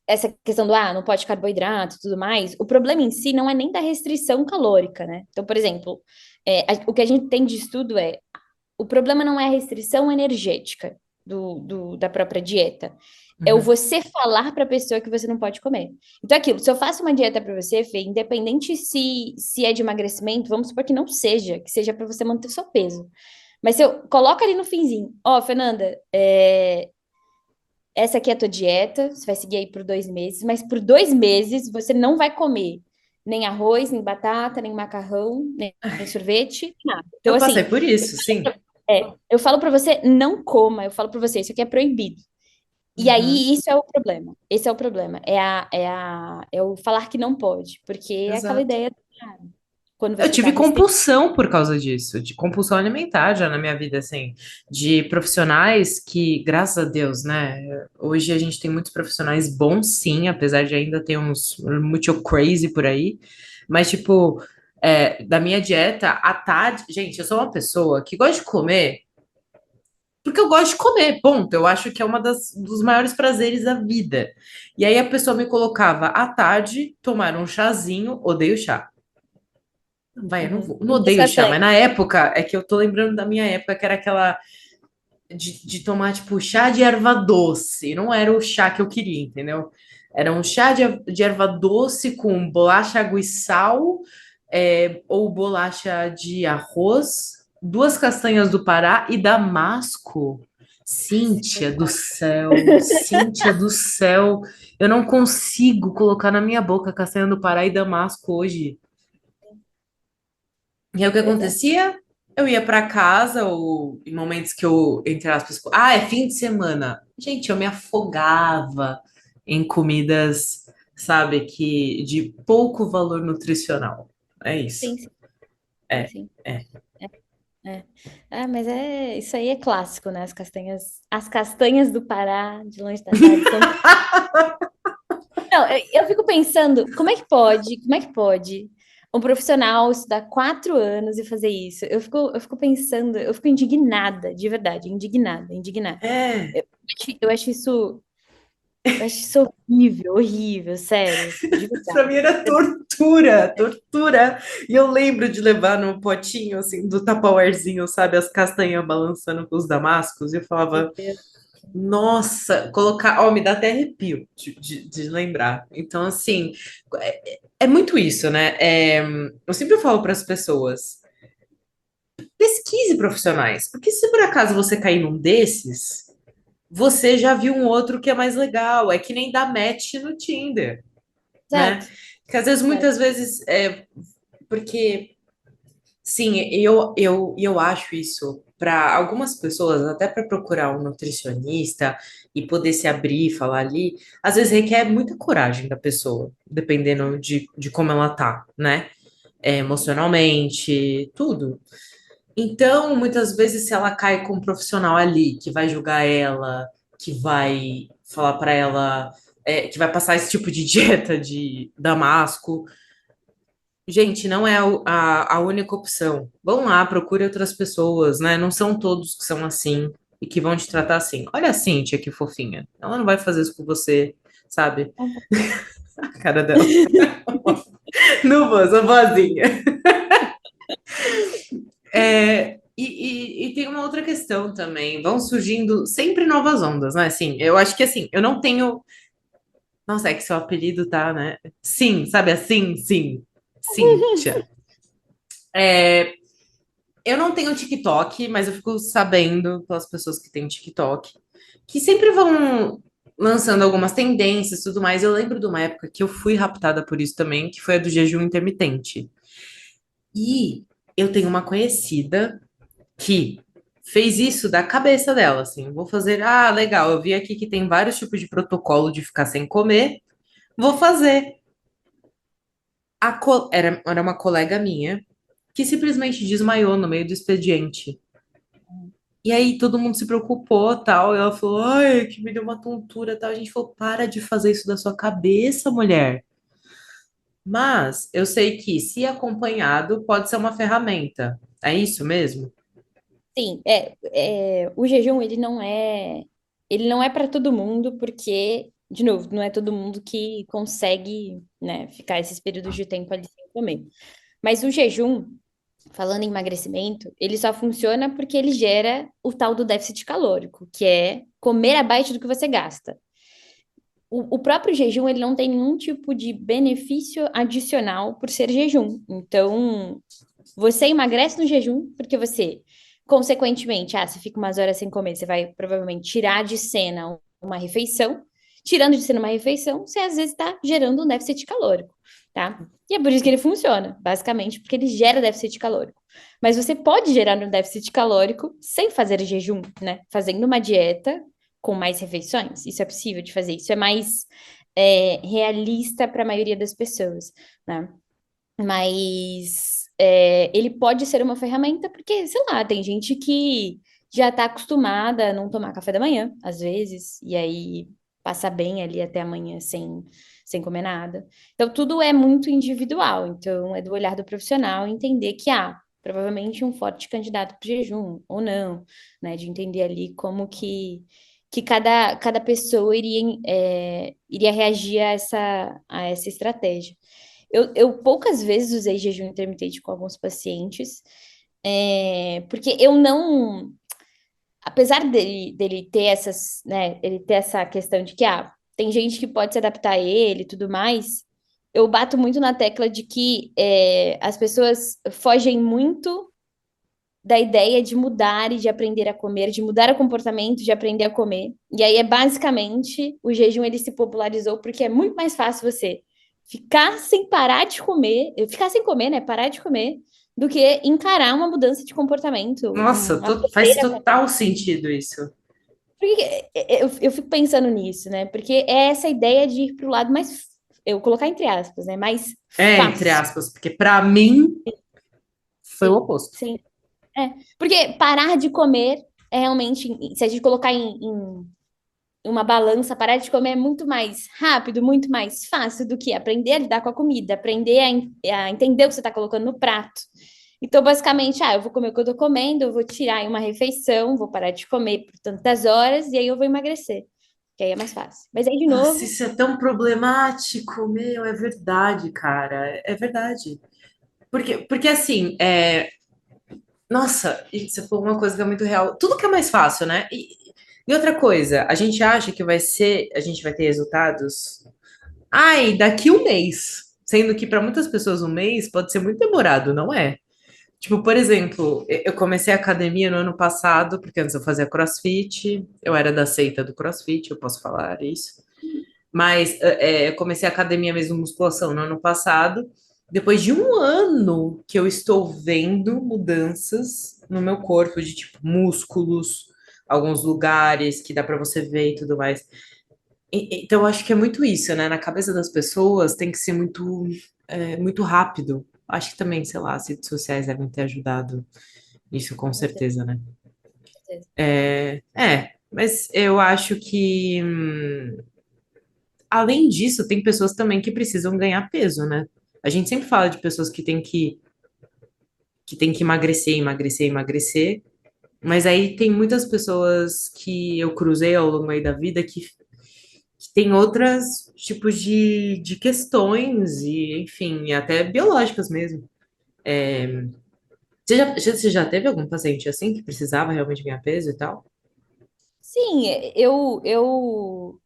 essa questão do, não pode carboidrato e tudo mais, o problema em si não é nem da restrição calórica, né? Então, por exemplo, o que a gente tem de estudo o problema não é a restrição energética da própria dieta. É o Uhum. você falar para a pessoa que você não pode comer. Então, é aquilo, se eu faço uma dieta para você, Fê, independente se é de emagrecimento, vamos supor que não seja, que seja para você manter o seu peso. Mas se eu coloco ali no finzinho, Fernanda, essa aqui é a tua dieta, você vai seguir aí por 2 meses, mas por 2 meses você não vai comer nem arroz, nem batata, nem macarrão, nem sorvete, nada. Então, Eu passei assim, por isso, sim. eu falo pra você, não coma. Eu falo pra você, isso aqui é proibido. E Uhum. aí, isso é o problema. Esse é o problema. É o falar que não pode. Porque é aquela Exato. ideia, quando Eu você tá tive restrito. compulsão por causa disso, de compulsão alimentar já na minha vida, assim, de profissionais que, graças a Deus, né? Hoje a gente tem muitos profissionais bons, sim, apesar de ainda ter uns muito crazy por aí, mas, tipo, da minha dieta, à tarde, gente, eu sou uma pessoa que gosta de comer porque eu gosto de comer, ponto. Eu acho que é uma dos maiores prazeres da vida. E aí a pessoa me colocava à tarde, tomar um chazinho, odeio chá. Vai, eu não Uhum. vou. Não Um odeio chá, Buscapé. mas na época, é que eu tô lembrando da minha época, que era aquela de tomar, tipo, chá de erva doce. Não era o chá que eu queria, entendeu? Era um chá de erva doce com bolacha, água e sal, ou bolacha de arroz, duas castanhas do Pará e damasco. Cíntia do céu, eu não consigo colocar na minha boca castanha do Pará e damasco hoje. E aí o que Pois é. acontecia? Eu ia pra casa, ou em momentos que eu, entre aspas, é fim de semana. Gente, eu me afogava. em comidas, sabe, que de pouco valor nutricional. É isso. Sim, sim, sim, É, sim. é. É. Ah, mas isso aí é clássico, né? As castanhas do Pará, de longe da tradição. Não, eu fico pensando, como é que pode um profissional estudar 4 anos e fazer isso? Eu fico pensando, eu fico indignada, de verdade, indignada, indignada. É. Eu acho isso, eu acho isso horrível, horrível, sério, de Isso pra verdade. mim era tortura, tortura. E eu lembro de levar no potinho, assim, do Tupperwarezinho, sabe, as castanhas balançando com os damascos. E eu Meu falava, Deus. nossa, colocar. Ó, me dá até arrepio de lembrar. Então, assim, é muito isso, né? Eu sempre falo para as pessoas: pesquise profissionais, porque se por acaso você cair num desses, você já viu um outro que é mais legal. É que nem dar match no Tinder, né? Exato, Porque às vezes, exato. muitas vezes, porque, sim, eu acho isso para algumas pessoas, até para procurar um nutricionista e poder se abrir e falar ali, às vezes requer muita coragem da pessoa, dependendo de como ela tá, né? Emocionalmente, tudo. Então, muitas vezes, se ela cai com um profissional ali que vai julgar ela, que vai falar para ela, que vai passar esse tipo de dieta de damasco. Gente, não é a única opção. Vão lá, procure outras pessoas, né? Não são todos que são assim e que vão te tratar assim. Olha a Cíntia, que fofinha. Ela não vai fazer isso com você, sabe? A cara dela. Não vou, sou boazinha. E tem uma outra questão também. Vão surgindo sempre novas ondas, né? Assim, eu acho que assim, eu não tenho. Nossa, é que seu apelido tá, né? Sim, sabe assim? Sim. Cíntia. É, eu não tenho TikTok, mas eu fico sabendo pelas pessoas que têm TikTok que sempre vão lançando algumas tendências e tudo mais. Eu lembro de uma época que eu fui raptada por isso também, que foi a do jejum intermitente. E eu tenho uma conhecida que fez isso da cabeça dela, assim, vou fazer, legal, eu vi aqui que tem vários tipos de protocolo de ficar sem comer, vou fazer. Era uma colega minha que simplesmente desmaiou no meio do expediente. E aí todo mundo se preocupou, tal, e ela falou, ai, que me deu uma tontura, tal. A gente falou, para de fazer isso da sua cabeça, mulher. Mas eu sei que, se acompanhado, pode ser uma ferramenta. É isso mesmo? Sim, o jejum ele não é para todo mundo porque, de novo, não é todo mundo que consegue, né, ficar esses períodos de tempo ali sem comer. Mas o jejum, falando em emagrecimento, ele só funciona porque ele gera o tal do déficit calórico, que é comer abaixo do que você gasta. O próprio jejum, ele não tem nenhum tipo de benefício adicional por ser jejum. Então, você emagrece no jejum porque você, consequentemente, você fica umas horas sem comer, você vai provavelmente tirar de cena uma refeição. Tirando de cena uma refeição, você às vezes está gerando um déficit calórico, tá? E é por isso que ele funciona, basicamente, porque ele gera déficit calórico. Mas você pode gerar um déficit calórico sem fazer jejum, né? Fazendo uma dieta com mais refeições. Isso é possível de fazer. Isso é mais realista para a maioria das pessoas, né? Mas ele pode ser uma ferramenta porque, sei lá, tem gente que já está acostumada a não tomar café da manhã, às vezes, e aí passa bem ali até amanhã sem comer nada. Então, tudo é muito individual. Então, é do olhar do profissional entender que há provavelmente um forte candidato para jejum, ou não, né? De entender ali como que cada pessoa iria reagir a essa estratégia. Eu poucas vezes usei jejum intermitente com alguns pacientes, porque eu não. Apesar dele ter essas, né, ele ter essa questão de que tem gente que pode se adaptar a ele e tudo mais, eu bato muito na tecla de que as pessoas fogem muito da ideia de mudar e de aprender a comer, de mudar o comportamento, de aprender a comer. E aí basicamente o jejum ele se popularizou porque é muito mais fácil você ficar sem parar de comer, ficar sem comer, né, parar de comer, do que encarar uma mudança de comportamento, Nossa, aprender faz a comer. total sentido isso. Porque eu fico pensando nisso, né? Porque é essa ideia de ir para o lado mais, eu colocar entre aspas, né? Mais Entre fácil. aspas, porque pra mim foi o Sim, oposto. sim. É. Porque parar de comer é realmente, se a gente colocar em uma balança, parar de comer é muito mais rápido, muito mais fácil do que aprender a lidar com a comida, aprender a entender o que você está colocando no prato. Então, basicamente, eu vou comer o que eu tô comendo, eu vou tirar aí uma refeição, vou parar de comer por tantas horas e aí eu vou emagrecer. Que aí é mais fácil. Mas aí, de Nossa, novo, isso é tão problemático, meu, é verdade, cara, é verdade. Porque assim, nossa, e você falou uma coisa que é muito real. Tudo que é mais fácil, né? E outra coisa, a gente acha que a gente vai ter resultados, ai, daqui um mês. Sendo que para muitas pessoas um mês pode ser muito demorado, não é? Tipo, por exemplo, eu comecei a academia no ano passado, porque antes eu fazia CrossFit, eu era da seita do CrossFit, eu posso falar isso. Mas eu comecei a academia mesmo, musculação, no ano passado. Depois de um ano que eu estou vendo mudanças no meu corpo, de tipo músculos, alguns lugares que dá para você ver e tudo mais. Então, eu acho que é muito isso, né? Na cabeça das pessoas tem que ser muito rápido. Acho que também, sei lá, as redes sociais devem ter ajudado isso com com certeza, né? certeza. Mas eu acho que, além disso, tem pessoas também que precisam ganhar peso, né? A gente sempre fala de pessoas que têm que emagrecer, emagrecer, emagrecer, mas aí tem muitas pessoas que eu cruzei ao longo aí da vida que tem outros tipos de questões, e, enfim, até biológicas mesmo. Você já teve algum paciente assim que precisava realmente ganhar peso e tal? Sim, eu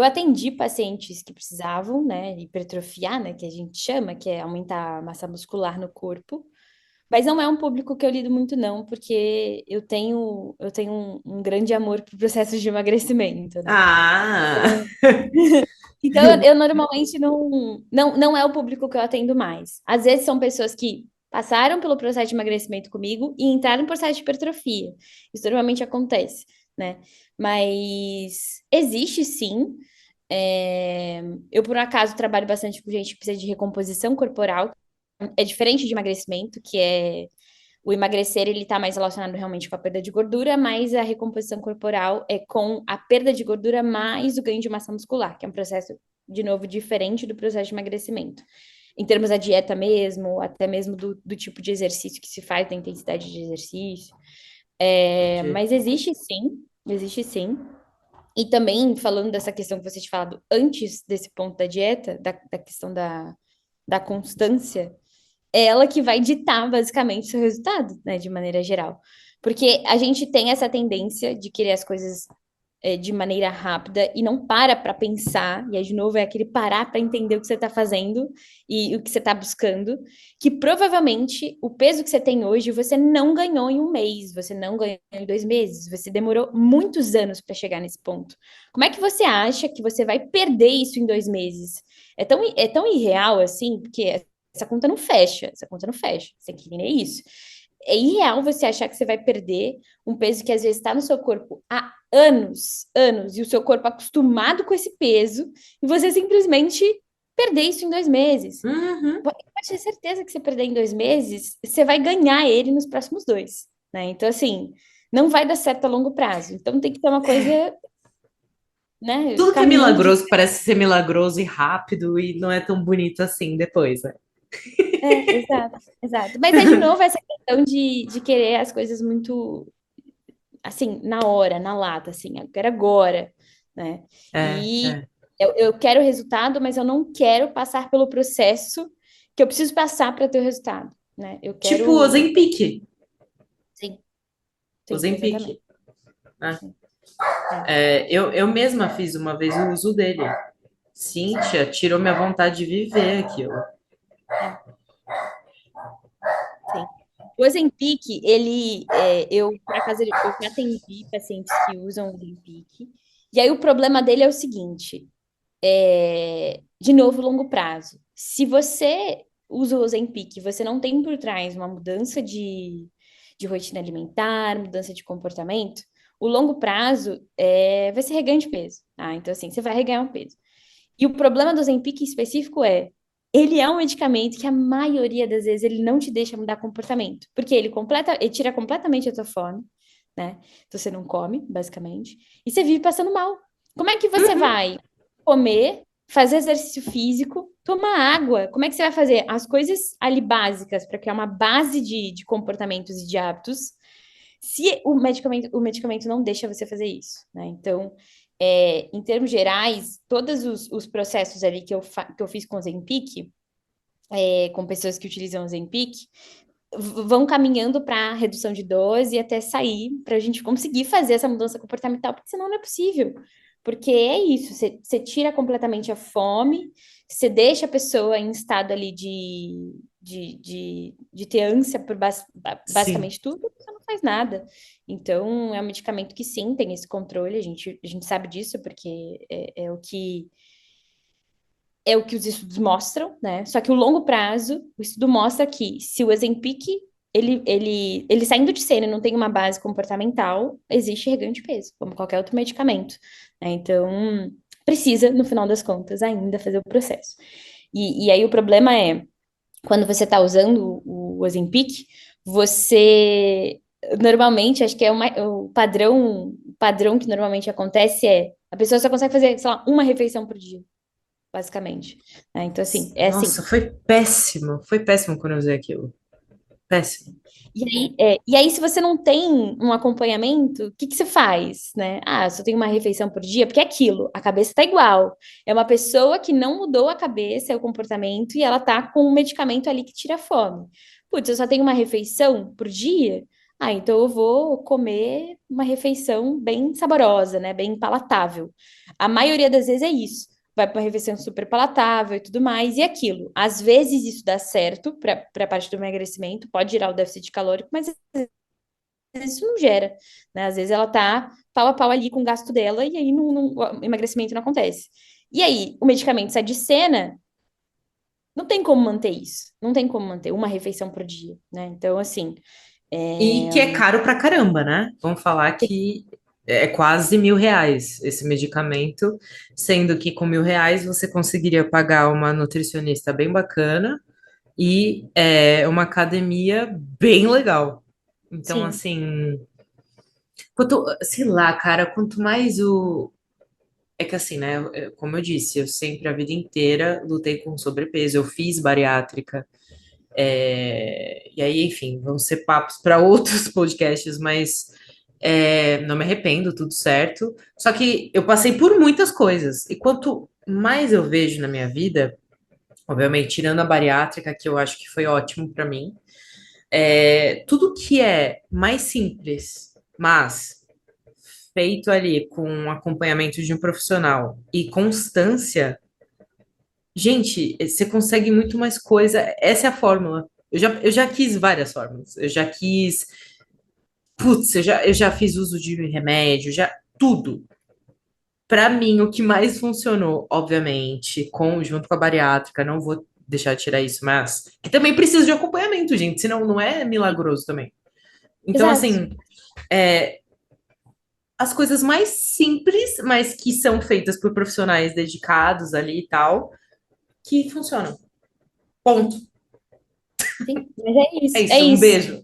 atendi pacientes que precisavam, né, hipertrofiar, né, que a gente chama, que é aumentar a massa muscular no corpo. Mas não é um público que eu lido muito, não, porque eu tenho um grande amor por processos de emagrecimento, né? Ah, Então, eu normalmente não é o público que eu atendo mais. Às vezes são pessoas que passaram pelo processo de emagrecimento comigo e entraram no processo de hipertrofia. Isso normalmente acontece, né? Mas existe sim. Eu, por um acaso, trabalho bastante com gente que precisa de recomposição corporal. É diferente de emagrecimento, que é o emagrecer, ele está mais relacionado realmente com a perda de gordura, mas a recomposição corporal é com a perda de gordura mais o ganho de massa muscular, que é um processo, de novo, diferente do processo de emagrecimento. Em termos da dieta mesmo, até mesmo do tipo de exercício que se faz, da intensidade de exercício. entendi. Mas existe sim, existe sim. E também, falando dessa questão que você tinha falado antes desse ponto da dieta, da questão da constância, é ela que vai ditar basicamente o seu resultado, né, de maneira geral. Porque a gente tem essa tendência de querer as coisas de maneira rápida e não para pensar, e aí de novo é aquele parar para entender o que você está fazendo e o que você está buscando, que provavelmente o peso que você tem hoje você não ganhou em um mês, você não ganhou em 2 meses, você demorou muitos anos para chegar nesse ponto. Como é que você acha que você vai perder isso em 2 meses? É tão irreal assim, porque essa conta não fecha, essa conta não fecha, você tem que entender isso. É irreal você achar que você vai perder um peso que às vezes está no seu corpo há anos, anos, e o seu corpo acostumado com esse peso, e você simplesmente perder isso em 2 meses. Uhum. Pode ter certeza que você perder em 2 meses, você vai ganhar ele nos próximos dois, né? Então, assim, não vai dar certo a longo prazo. Então, tem que ter uma coisa, né, Tudo que é caminhando de. milagroso parece ser milagroso e rápido e não é tão bonito assim depois, né? Exato, exato. Mas é de novo essa questão de querer as coisas muito assim, na hora, na lata, assim, eu quero agora, né? É, E é. eu quero o resultado, mas eu não quero passar pelo processo que eu preciso passar para ter o resultado, né? Eu Tipo o quero. Ozempic. Sim, sim, exatamente. Ozempic, né? Sim, é, Eu mesma fiz uma vez o uso dele. Cíntia, tirou minha vontade de viver aquilo. é, sim. O Ozempic, eu, por acaso, eu já atendi pacientes que usam o Ozempic, e aí o problema dele é o seguinte, de novo, longo prazo. Se você usa o Ozempic, você não tem por trás uma mudança de rotina alimentar, mudança de comportamento, O longo prazo vai ser reganho de peso, tá? Então, assim, você vai reganhar um peso. E o problema do Ozempic em específico ele é um medicamento que a maioria das vezes ele não te deixa mudar comportamento, porque ele tira completamente a tua fome, né? Então você não come, basicamente, e você vive passando mal. Como é que você vai comer, fazer exercício físico, tomar água? Como é que você vai fazer as coisas ali básicas para criar uma base de comportamentos e de hábitos, se o medicamento não deixa você fazer isso, né? Então, em termos gerais, todos os processos ali que eu fiz com o Ozempic, com pessoas que utilizam o Ozempic, vão caminhando para redução de dose e até sair para a gente conseguir fazer essa mudança comportamental, porque senão não é possível. Porque é isso, você tira completamente a fome, você deixa a pessoa em estado ali de ter ânsia por Sim. basicamente tudo, você não faz nada. Então, é um medicamento que sim, tem esse controle, a gente sabe disso, porque é o que os estudos mostram, né? Só que o longo prazo, o estudo mostra que se o Ozempic, ele saindo de cena e não tem uma base comportamental, existe reganho de peso, como qualquer outro medicamento, né? Então, precisa, no final das contas, ainda fazer o processo. E aí o problema é, quando você está usando o Ozempic, você, normalmente, acho que o padrão que normalmente acontece a pessoa só consegue fazer, sei lá, uma refeição por dia basicamente, né? Então, assim, é assim. Nossa, foi péssimo quando eu usei aquilo, péssimo. E aí, se você não tem um acompanhamento, o que que você faz, né? Ah, só tem uma refeição por dia, porque é aquilo, a cabeça tá igual. É uma pessoa que não mudou a cabeça, é o comportamento, e ela tá com um medicamento ali que tira a fome. Putz, eu só tenho uma refeição por dia? Ah, então eu vou comer uma refeição bem saborosa, né? Bem palatável. A maioria das vezes é isso. Vai para uma refeição super palatável e tudo mais, e aquilo. Às vezes isso dá certo para a parte do emagrecimento, pode gerar o déficit calórico, mas às vezes isso não gera, né? Às vezes ela tá pau a pau ali com o gasto dela e aí o emagrecimento não acontece. E aí, o medicamento sai de cena, não tem como manter isso. Não tem como manter uma refeição por dia, né? Então, assim, E que é caro pra caramba, né? Vamos falar que é quase R$ 1.000 esse medicamento, sendo que com R$ 1.000 você conseguiria pagar uma nutricionista bem bacana e uma academia bem legal. Então, sim, assim, sei lá, cara, quanto mais o. É que assim, né? Como eu disse, eu sempre a vida inteira lutei com sobrepeso, eu fiz bariátrica. E aí, enfim, vão ser papos para outros podcasts, mas não me arrependo, tudo certo. Só que eu passei por muitas coisas, e quanto mais eu vejo na minha vida, obviamente, tirando a bariátrica, que eu acho que foi ótimo para mim, tudo que é mais simples, mas feito ali com acompanhamento de um profissional e constância. Gente, você consegue muito mais coisa. Essa é a fórmula. Eu já quis várias fórmulas. Eu já quis. Putz, eu já fiz uso de remédio, já. Tudo. Pra mim, o que mais funcionou, obviamente, junto com a bariátrica, não vou deixar de tirar isso, mas que também precisa de acompanhamento, gente, senão não é milagroso também. Então, exato. assim, as coisas mais simples, mas que são feitas por profissionais dedicados ali e tal, que funcionam. Ponto. Sim, mas é É isso, é isso, um isso. beijo.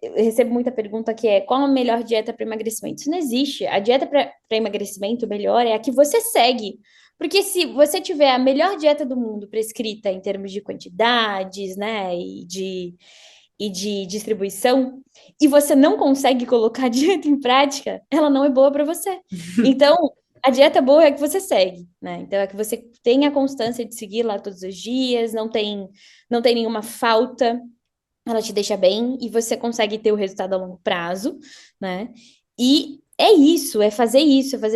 Eu recebo muita pergunta que qual a melhor dieta para emagrecimento? Isso não existe. A dieta para emagrecimento melhor é a que você segue. Porque se você tiver a melhor dieta do mundo prescrita em termos de quantidades, né, e de distribuição, e você não consegue colocar a dieta em prática, ela não é boa para você. Então, a dieta boa é a que você segue, né? Então, é que você tenha a constância de seguir lá todos os dias, não tem nenhuma falta, ela te deixa bem e você consegue ter o resultado a longo prazo, né? E é fazer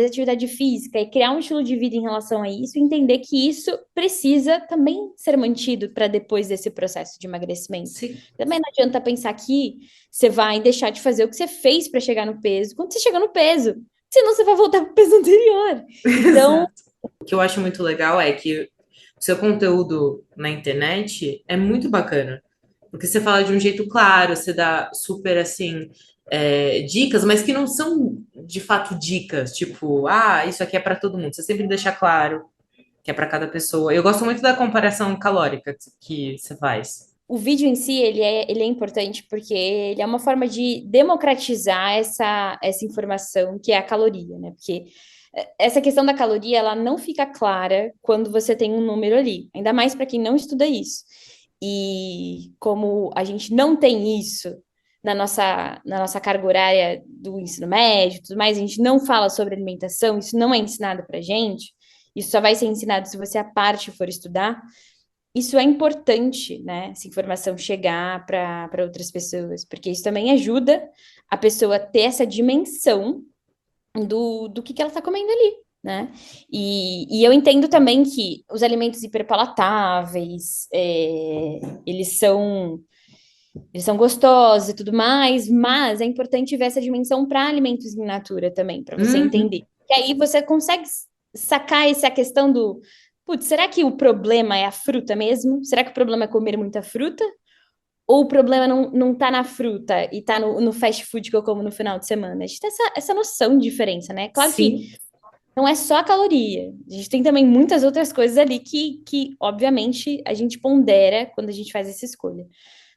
atividade física e criar um estilo de vida em relação a isso, e entender que isso precisa também ser mantido para depois desse processo de emagrecimento. Sim. Também não adianta pensar que você vai deixar de fazer o que você fez para chegar no peso quando você chegar no peso, senão você vai voltar para o peso anterior. Então, Exato. O que eu acho muito legal é que o seu conteúdo na internet é muito bacana. Porque você fala de um jeito claro, você dá super, assim, dicas, mas que não são, de fato, dicas, tipo, isso aqui é para todo mundo. Você sempre deixa claro que é para cada pessoa. Eu gosto muito da comparação calórica que você faz. O vídeo em si, ele é importante porque ele é uma forma de democratizar essa informação que é a caloria, né? Porque essa questão da caloria, ela não fica clara quando você tem um número ali, ainda mais para quem não estuda isso. E como a gente não tem isso na nossa carga horária do ensino médio e tudo mais, a gente não fala sobre alimentação, isso não é ensinado para gente, isso só vai ser ensinado se você à parte for estudar. Isso é importante, né? Essa informação chegar para outras pessoas, porque isso também ajuda a pessoa a ter essa dimensão do que ela está comendo ali, né? E eu entendo também que os alimentos hiperpalatáveis, eles são gostosos e tudo mais, mas é importante ver essa dimensão para alimentos in natura também, para você Uhum. entender. E aí você consegue sacar essa questão do, putz, será que o problema é a fruta mesmo? Será que o problema é comer muita fruta? Ou o problema não tá na fruta e tá no fast food que eu como no final de semana? A gente tem essa noção de diferença, né? Claro que Sim. não é só a caloria. A gente tem também muitas outras coisas ali que obviamente, a gente pondera quando a gente faz essa escolha.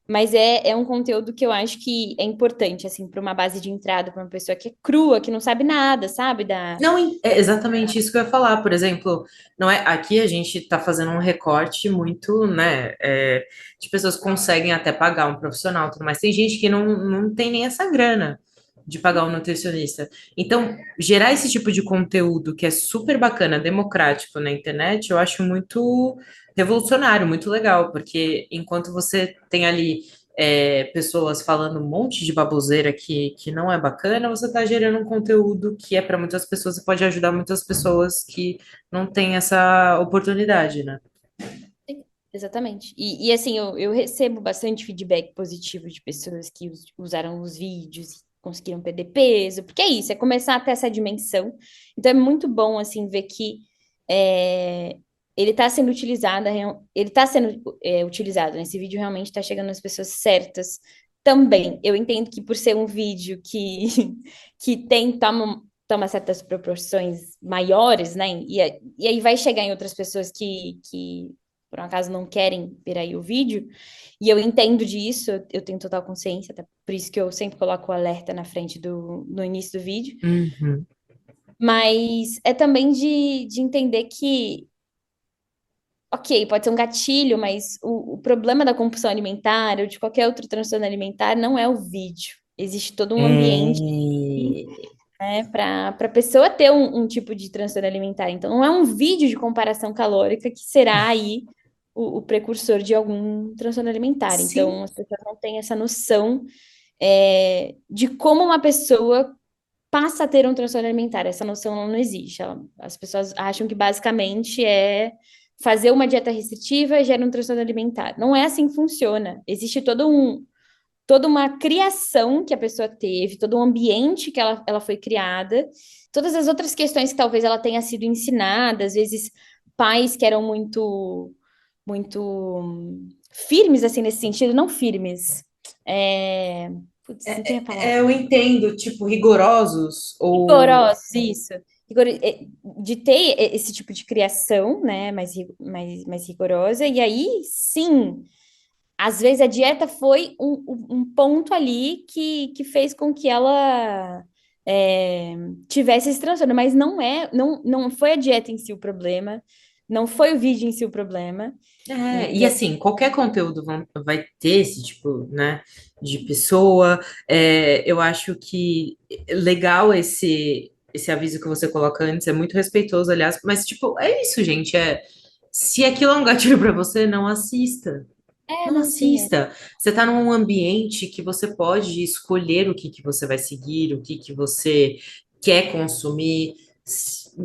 Mas é um conteúdo que eu acho que é importante, assim, para uma base de entrada, para uma pessoa que é crua, que não sabe nada, sabe? Não, é exatamente isso que eu ia falar. Por exemplo, não é aqui a gente está fazendo um recorte muito, né? De pessoas que conseguem até pagar um profissional, e tudo mais. Tem gente que não tem nem essa grana de pagar um nutricionista. Então, gerar esse tipo de conteúdo que é super bacana, democrático na internet, eu acho muito revolucionário, muito legal, porque enquanto você tem ali pessoas falando um monte de baboseira que não é bacana, você está gerando um conteúdo que é para muitas pessoas e pode ajudar muitas pessoas que não têm essa oportunidade, né? Exatamente. E assim, eu recebo bastante feedback positivo de pessoas que usaram os vídeos e conseguiram perder peso, porque é isso, é começar a ter essa dimensão. Então é muito bom, assim, ver que é, ele está sendo utilizado, utilizado, né? Esse vídeo realmente está chegando nas pessoas certas também. Eu entendo que por ser um vídeo que toma certas proporções maiores, né? E aí vai chegar em outras pessoas que por um acaso não querem ver aí o vídeo, e eu entendo disso, eu tenho total consciência, até por isso que eu sempre coloco o alerta na frente no início do vídeo, Uhum. mas é também de entender que, ok, pode ser um gatilho, mas o problema da compulsão alimentar ou de qualquer outro transtorno alimentar não é o vídeo. Existe todo um ambiente, né, para a pessoa ter um tipo de transtorno alimentar. Então, não é um vídeo de comparação calórica que será aí o precursor de algum transtorno alimentar. Sim. Então, as pessoas não têm essa noção de como uma pessoa passa a ter um transtorno alimentar. Essa noção não existe. As pessoas acham que basicamente é fazer uma dieta restritiva gera um transtorno alimentar. Não é assim que funciona. Existe toda uma criação que a pessoa teve, todo um ambiente que ela foi criada, todas as outras questões que talvez ela tenha sido ensinada, às vezes pais que eram muito firmes assim nesse sentido, não firmes. Putz, não tem a palavra. Eu entendo, tipo, rigorosos ou. Rigorosos, isso. De ter esse tipo de criação, né, mais rigorosa, e aí sim, às vezes a dieta foi um ponto ali que fez com que ela tivesse esse transtorno, mas não foi a dieta em si o problema, não foi o vídeo em si o problema, né? E assim, qualquer conteúdo vai ter esse tipo, né, de pessoa. Eu acho que legal esse aviso que você coloca antes, é muito respeitoso, aliás, mas tipo, é isso, gente. Se aquilo é um gatilho para você, não assista. Não Não sim, é. assista. Você está num ambiente que você pode escolher o que que você vai seguir, o que que você quer consumir.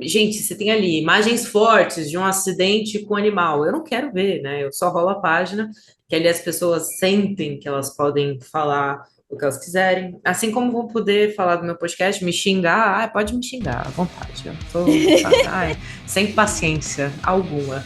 Gente, você tem ali imagens fortes de um acidente com animal. Eu não quero ver, né? Eu só rolo a página, que ali as pessoas sentem que elas podem falar o que elas quiserem. Assim como vão poder falar do meu podcast, me xingar. Pode me xingar, à vontade. Eu tô, sem paciência alguma.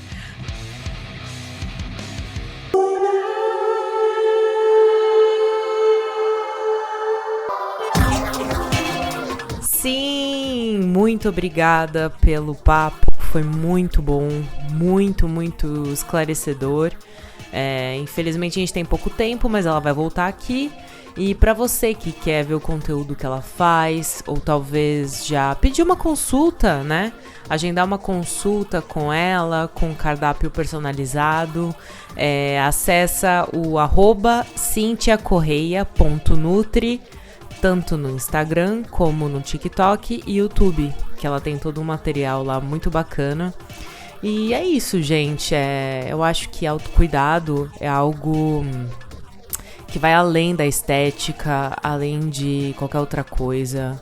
Sim, muito obrigada pelo papo, foi muito bom, muito, muito esclarecedor. Infelizmente a gente tem pouco tempo, mas ela vai voltar aqui. E pra você que quer ver o conteúdo que ela faz, ou talvez já pedir uma consulta, né? Agendar uma consulta com ela, com cardápio personalizado, acessa o @cintiacorreia.nutri, tanto no Instagram como no TikTok e YouTube, que ela tem todo um material lá muito bacana. E é isso, gente. Eu acho que autocuidado é algo que vai além da estética, além de qualquer outra coisa.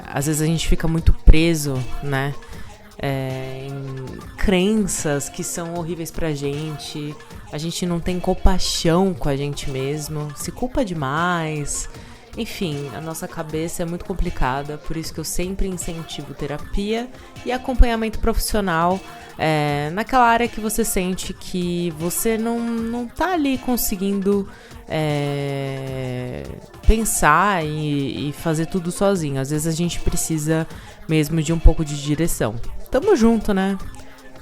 Às vezes a gente fica muito preso, né? Em crenças que são horríveis pra gente. A gente não tem compaixão com a gente mesmo, se culpa demais. Enfim, a nossa cabeça é muito complicada, por isso que eu sempre incentivo terapia e acompanhamento profissional naquela área que você sente que você não tá ali conseguindo pensar e fazer tudo sozinho. Às vezes a gente precisa mesmo de um pouco de direção. Tamo junto, né?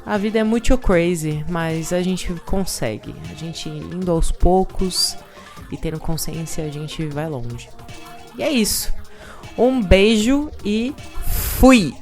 A vida é muito crazy, mas a gente consegue. A gente indo aos poucos e tendo consciência, a gente vai longe. E é isso. Um beijo e fui!